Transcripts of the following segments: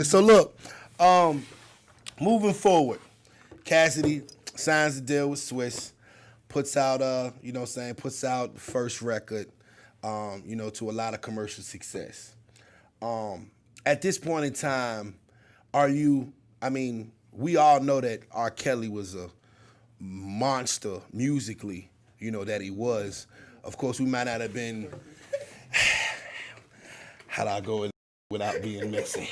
So look, moving forward, Cassidy signs the deal with Swiss, puts out puts out the first record, to a lot of commercial success. At this point in time, are you? I mean, we all know that R. Kelly was a monster musically, that he was. Of course, we might not have been. How do I go without being messy?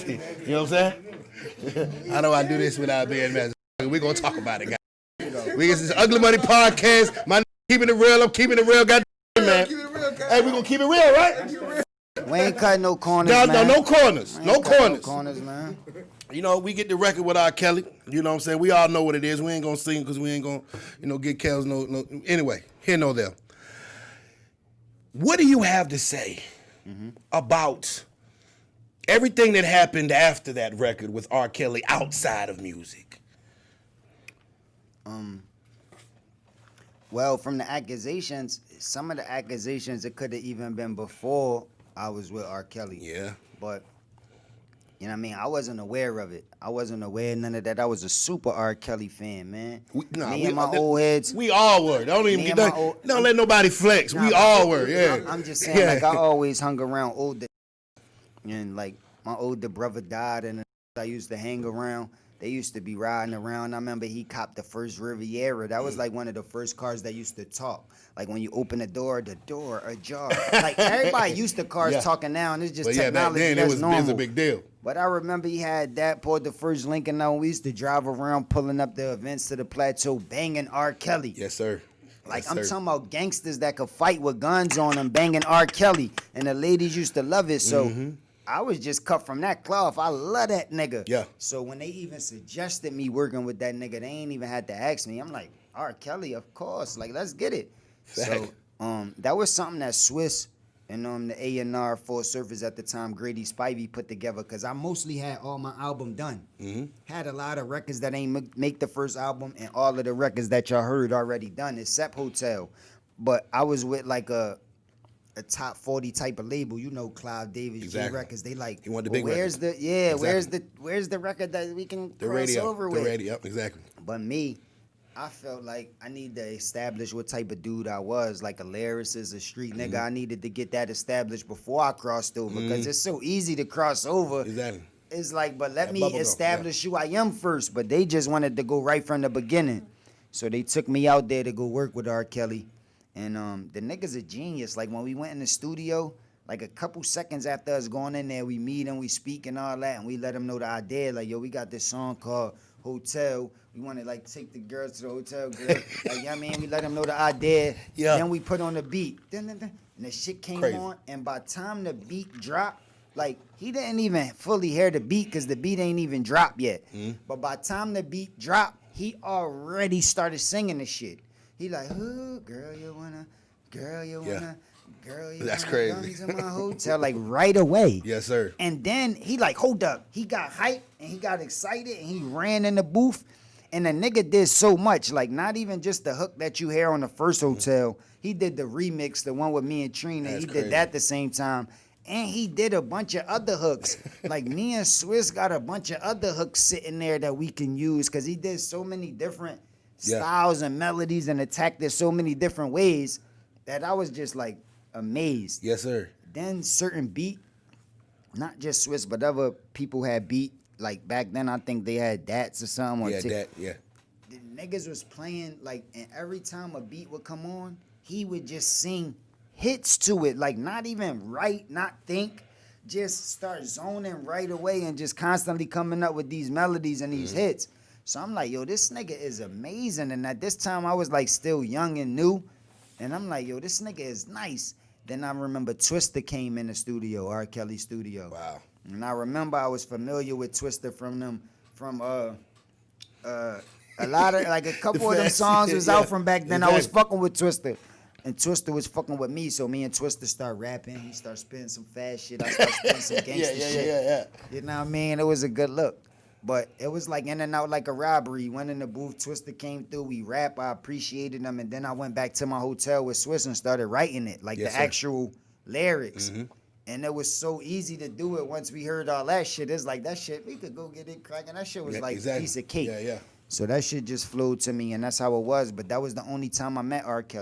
You know what I'm saying? How do I do this without being messy? We're going to talk about it, guys. We get this Ugly Money podcast. My keeping it real. I'm keeping it real. Goddamn, man. Hey, we're going to keep it real, right? We ain't cutting no corners, no, man. No corners. No corners. No corners, man. We get the record with R. Kelly. You know what I'm saying? We all know what it is. We ain't going to sing because we ain't going to, get Kells no. Anyway, here no there. What do you have to say about everything that happened after that record with R. Kelly outside of music? Well, from the accusations, some of the accusations, it could have even been before I was with R. Kelly. Yeah. But, you know what I mean? I wasn't aware of it. I wasn't aware of none of that. I was a super R. Kelly fan, man. Me and my old heads. We all were. Don't let nobody flex. We all were, yeah. I'm just saying, like, I always hung around older. And, like, my older brother died, and I used to hang around. They used to be riding around. I remember he copped the first Riviera. That was like one of the first cars that used to talk. Like when you open the door ajar. Like everybody used to cars talking now, and it's just technology. Back then, that's normal. It was a big deal. But I remember he had that, pulled the first Lincoln out. We used to drive around, pulling up the events to the plateau, banging R. Kelly. Yes, sir. Like, I'm talking about gangsters that could fight with guns on them, banging R. Kelly. And the ladies used to love it, so... I was just cut from that cloth. I love that nigga. Yeah. So when they even suggested me working with that nigga, they ain't even had to ask me. I'm like, R. Kelly, of course. Like, let's get it. Fact. So that was something that Swiss and the A&R Full Surface at the time, Grady Spivey, put together, because I mostly had all my album done. Had a lot of records that ain't make the first album, and all of the records that y'all heard already done, except Hotel. But I was with like a top 40 type of label, Clive Davis, exactly. G Records. They like, he wanted the big where's record. Where's the record that we can cross over with? The radio, exactly. But me, I felt like I need to establish what type of dude I was, like a lyricist, a street nigga. I needed to get that established before I crossed over, because it's so easy to cross over. Exactly. It's like, but let me establish who I am first. But they just wanted to go right from the beginning. So they took me out there to go work with R. Kelly. And the nigga's a genius. Like, when we went in the studio, like a couple seconds after us going in there, we meet and we speak and all that, and we let him know the idea. Like, yo, we got this song called Hotel. We want to, like, take the girls to the hotel, girl. Like, you know what I mean? We let him know the idea. Yeah. Then we put on the beat. And the shit came on, and by the time the beat dropped, like, he didn't even fully hear the beat because the beat ain't even dropped yet. But by the time the beat dropped, he already started singing the shit. He like, oh, girl, you wanna, girl, you That's wanna crazy. come to my hotel, like right away. Yes, sir. And then he like, hold up. He got hyped and he got excited and he ran in the booth. And the nigga did so much, like not even just the hook that you hear on the first Hotel. He did the remix, the one with me and Trina. That's he crazy. did that at the same time. And he did a bunch of other hooks. Like me and Swiss got a bunch of other hooks sitting there that we can use, because he did so many different styles and melodies and attacked it so many different ways that I was just like amazed. Yes, sir. Then certain beat, not just Swiss, but other people had beat. Like back then, I think they had Dats or something. The niggas was playing, like, and every time a beat would come on, he would just sing hits to it. Like, not even write, not think, just start zoning right away and just constantly coming up with these melodies and these hits. So I'm like, yo, this nigga is amazing. And at this time, I was like still young and new. And I'm like, yo, this nigga is nice. Then I remember Twista came in the studio, R. Kelly studio. Wow. And I remember I was familiar with Twista from a lot of, like a couple of them songs was out from back then. Exactly. I was fucking with Twista. And Twista was fucking with me, so me and Twista start rapping. He start spitting some fast shit. I start spitting some gangster shit. Yeah. You know what I mean? It was a good look. But it was like in and out like a robbery. Went in the booth, Twista came through, we rap, I appreciated them, and then I went back to my hotel with Swiss and started writing it, like the actual lyrics. And it was so easy to do it once we heard all that shit. It's like that shit, we could go get it cracking. That shit was Yeah, like exactly. a piece of cake. Yeah, yeah. So that shit just flowed to me, and that's how it was. But that was the only time I met R. Kelly.